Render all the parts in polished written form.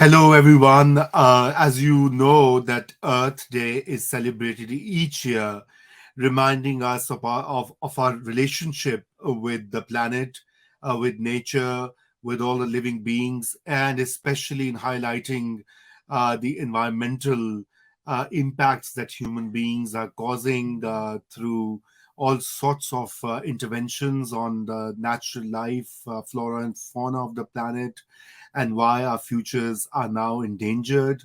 Hello, everyone. As you know, that Earth Day is celebrated each year, reminding us of our relationship with the planet, with nature, with all the living beings, and especially in highlighting the environmental impacts that human beings are causing through all sorts of interventions on the natural life, flora and fauna of the planet, and why our futures are now endangered.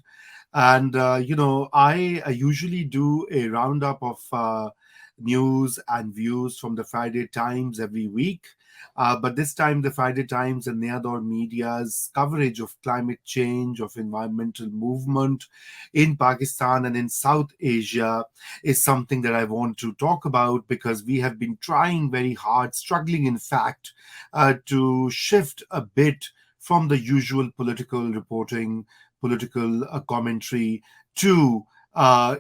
And, I usually do a roundup of news and views from the Friday Times every week. But this time, the Friday Times and Daur media's coverage of climate change, of environmental movement in Pakistan and in South Asia is something that I want to talk about because we have been trying very hard, struggling, in fact, to shift a bit from the usual political reporting, political commentary to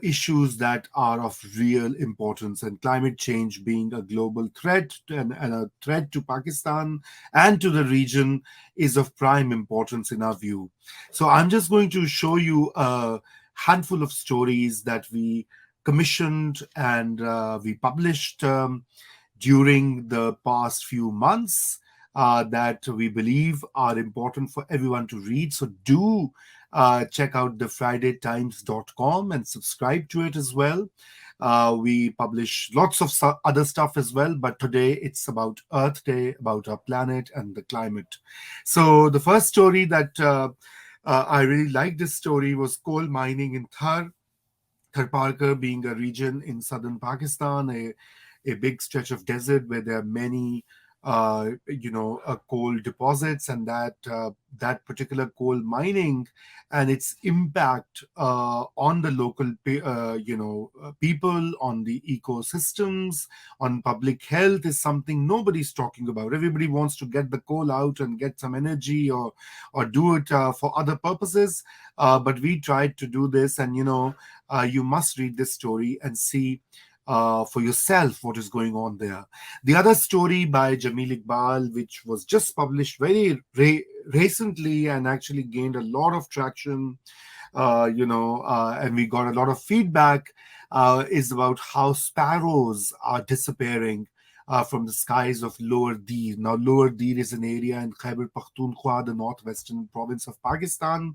issues that are of real importance, and climate change being a global threat and a threat to Pakistan and to the region is of prime importance in our view. So I'm just going to show you a handful of stories that we commissioned and we published during the past few months that we believe are important for everyone to read. So do check out the fridaytimes.com and subscribe to it as well. We publish lots of other stuff as well, but today it's about Earth Day, about our planet and the climate. So the first story that I really liked, this story, was coal mining in Tharparkar being a region in southern Pakistan, a big stretch of desert where there are many, coal deposits, and that particular coal mining and its impact on the local, people, on the ecosystems, on public health is something nobody's talking about. Everybody wants to get the coal out and get some energy or do it for other purposes. But we tried to do this, and you must read this story and see for yourself what is going on there. The other story by Jamil Iqbal, which was just published very recently and actually gained a lot of traction, and we got a lot of feedback, is about how sparrows are disappearing from the skies of Lower Dir. Now, Lower Dir is an area in Khyber Pakhtunkhwa, the northwestern province of Pakistan.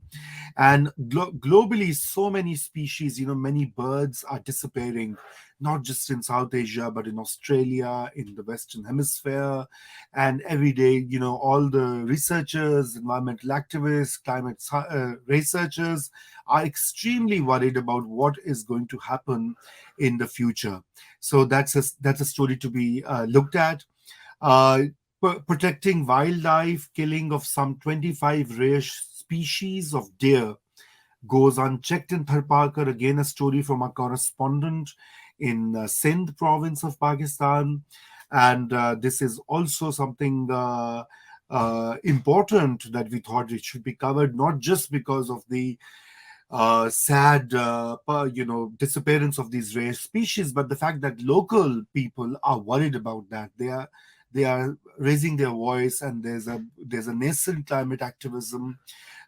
And globally, so many species, many birds are disappearing, not just in South Asia, but in Australia, in the Western Hemisphere. And every day, all the researchers, environmental activists, climate researchers are extremely worried about what is going to happen in the future. So that's a story to be looked at. Uh, Protecting wildlife, killing of some 25 rare species of deer goes unchecked in Tharparkar. Again, a story from a correspondent in Sindh province of Pakistan. And this is also something important that we thought it should be covered, not just because of the sad, disappearance of these rare species, but the fact that local people are worried about that. They are raising their voice, and there's a nascent climate activism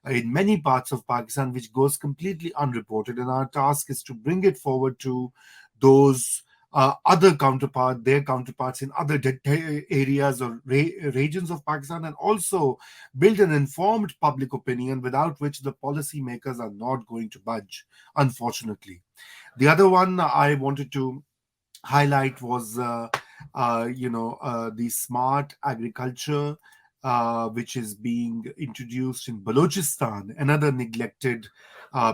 in many parts of Pakistan which goes completely unreported, and our task is to bring it forward to those their counterparts in other areas or regions of Pakistan, and also build an informed public opinion without which the policymakers are not going to budge, unfortunately. The other one I wanted to highlight was the smart agriculture, which is being introduced in Balochistan, another neglected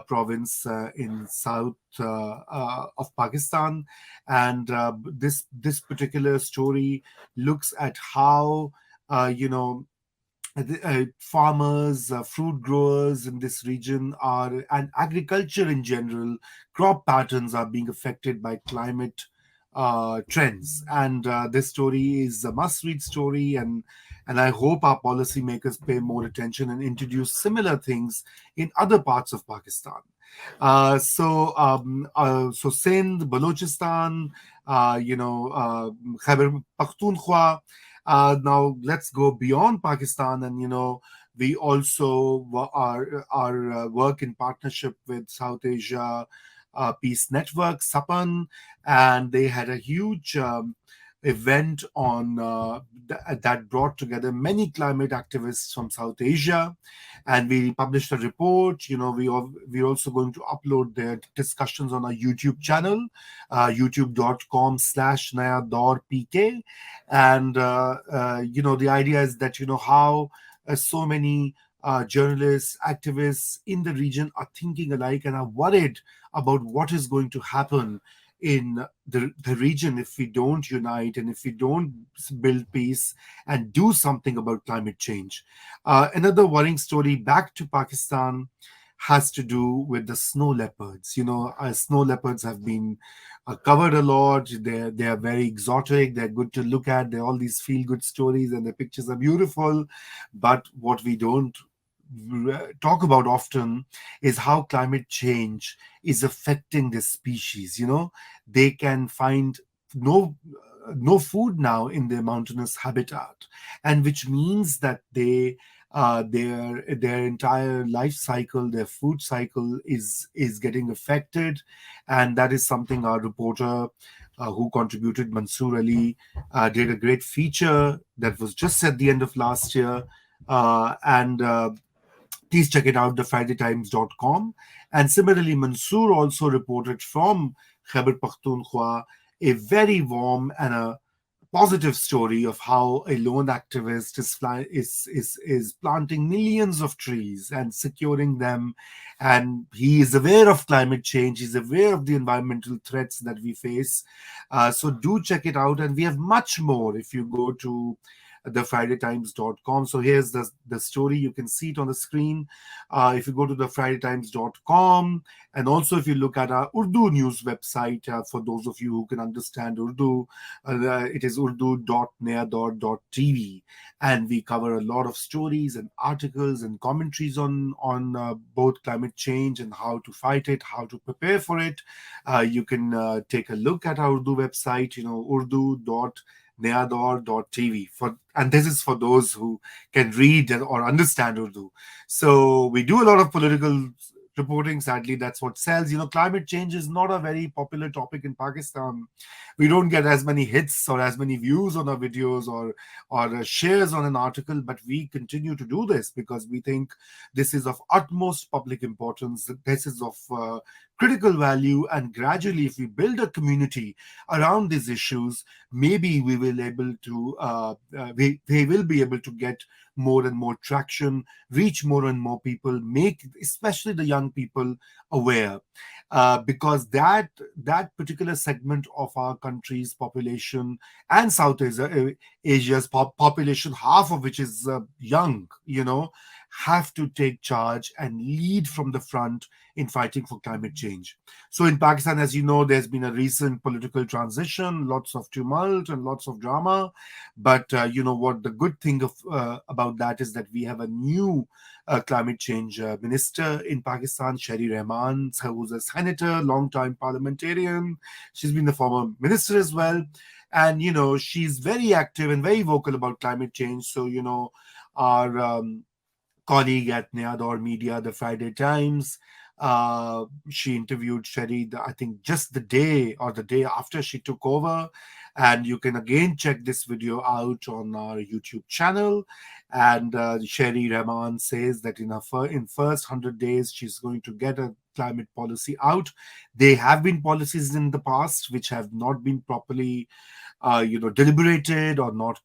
province in south of Pakistan. And this particular story looks at how farmers, fruit growers in this region are, and agriculture in general, crop patterns are being affected by climate trends. And this story is a must-read story, and I hope our policymakers pay more attention and introduce similar things in other parts of Pakistan. So Sindh, Balochistan, Khyber Pakhtunkhwa. Now let's go beyond Pakistan, and We also our work in partnership with South Asia Peace Network, SAPAN, and they had a huge event on that brought together many climate activists from South Asia, and we published a report. We're also going to upload their discussions on our YouTube channel, youtube.com/Naya Daur PK, and the idea is that how so many journalists, activists in the region are thinking alike and are worried about what is going to happen in the region if we don't unite and if we don't build peace and do something about climate change. Another worrying story back to Pakistan has to do with the snow leopards. Snow leopards have been covered a lot. They are very exotic. They're good to look at. They're all these feel good stories, and the pictures are beautiful. But what we don't talk about often is how climate change is affecting this species. They can find no no food now in their mountainous habitat, and which means that their entire life cycle, their food cycle is getting affected. And that is something our reporter who contributed, Mansoor Ali, did a great feature that was just at the end of last year. And Please check it out, thefridaytimes.com. And similarly, Mansoor also reported from Khyber Pakhtunkhwa a very warm and a positive story of how a lone activist is planting millions of trees and securing them, and he is aware of climate change. He's aware of the environmental threats that we face. So do check it out, and we have much more if you go to thefridaytimes.com. So here's the story. You can see it on the screen. If you go to thefridaytimes.com, and also if you look at our Urdu news website, for those of you who can understand Urdu, it is urdu.nayador.tv, and we cover a lot of stories and articles and commentaries on both climate change and how to fight it, how to prepare for it. You can take a look at our Urdu website, urdu.nayador.tv, and this is for those who can read or understand Urdu. So we do a lot of political reporting. Sadly, that's what sells. Climate change is not a very popular topic in Pakistan. We don't get as many hits or as many views on our videos or shares on an article, but we continue to do this because we think this is of utmost public importance. This is of critical value, and gradually, if we build a community around these issues, maybe we will be able to get more and more traction, reach more and more people, make especially the young people aware, because that particular segment of our country's population and Asia's population, half of which is young, have to take charge and lead from the front in fighting for climate change. So in Pakistan, as you know, there's been a recent political transition, lots of tumult and lots of drama. But you know what? The good thing about that is that we have a new climate change minister in Pakistan, Sherry Rahman, who's a senator, long-time parliamentarian. She's been the former minister as well. And, she's very active and very vocal about climate change. So, our colleague at Nayador Media, the Friday Times, she interviewed Sherry, I think, just the day or the day after she took over. And you can again check this video out on our YouTube channel. And Sherry Rahman says that in first 100 days, she's going to get a climate policy out. There have been policies in the past which have not been properly deliberated, or not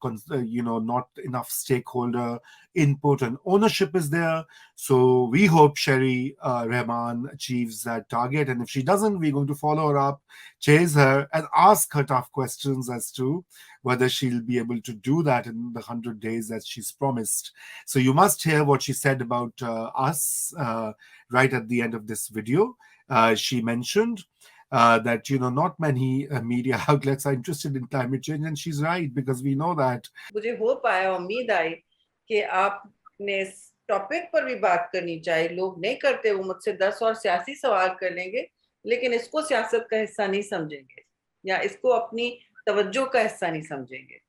enough stakeholder input and ownership is there. So we hope Sherry Rahman achieves that target. And if she doesn't, we're going to follow her up, chase her, and ask her tough questions as to whether she'll be able to do that in the 100 days that she's promised. So you must hear what she said about us right at the end of this video. She mentioned that not many media outlets are interested in climate change, and she's right, because we know that. मुझे hope आया, उम्मीद आई कि आपने इस topic पर भी बात करनी चाहिए. लोग नहीं करते, वो मुझसे 10 और सियासी सवाल कर लेंगे, लेकिन इसको सियासत का हिस्सा नहीं समझेंगे या इसको अपनी तवज्जो का हिस्सा नहीं समझेंगे.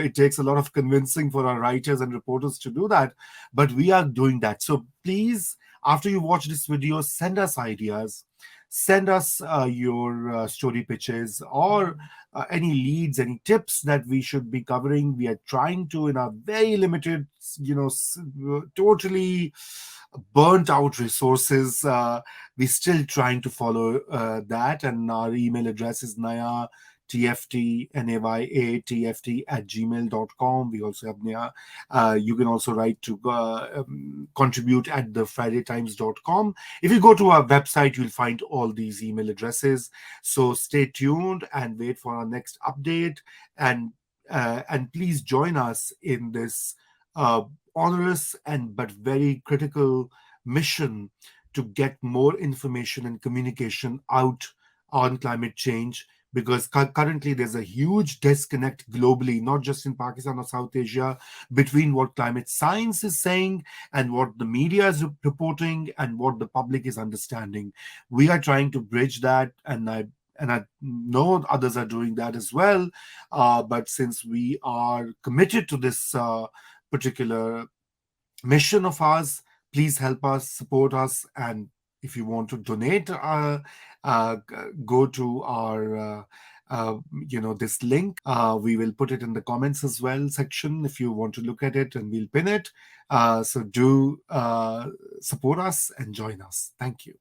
It takes a lot of convincing for our writers and reporters to do that, but we are doing that. So please, after you watch this video, send us ideas, send us your story pitches, or any leads, any tips that we should be covering. We are trying to, in our very limited, totally burnt out resources, we're still trying to follow that. And our email address is Naya TFT, NAYA at gmail.com. We also have you can also write to contribute at thefridaytimes.com. If you go to our website, you'll find all these email addresses. So stay tuned and wait for our next update. And please join us in this uh, onerous and but very critical mission to get more information and communication out on climate change, because currently there's a huge disconnect globally, not just in Pakistan or South Asia, between what climate science is saying and what the media is reporting and what the public is understanding. We are trying to bridge that, and I know others are doing that as well. But since we are committed to this particular mission of ours, please help us, support us, and if you want to donate, go to our this link. We will put it in the comments as well section if you want to look at it, and we'll pin it. So do support us and join us. Thank you.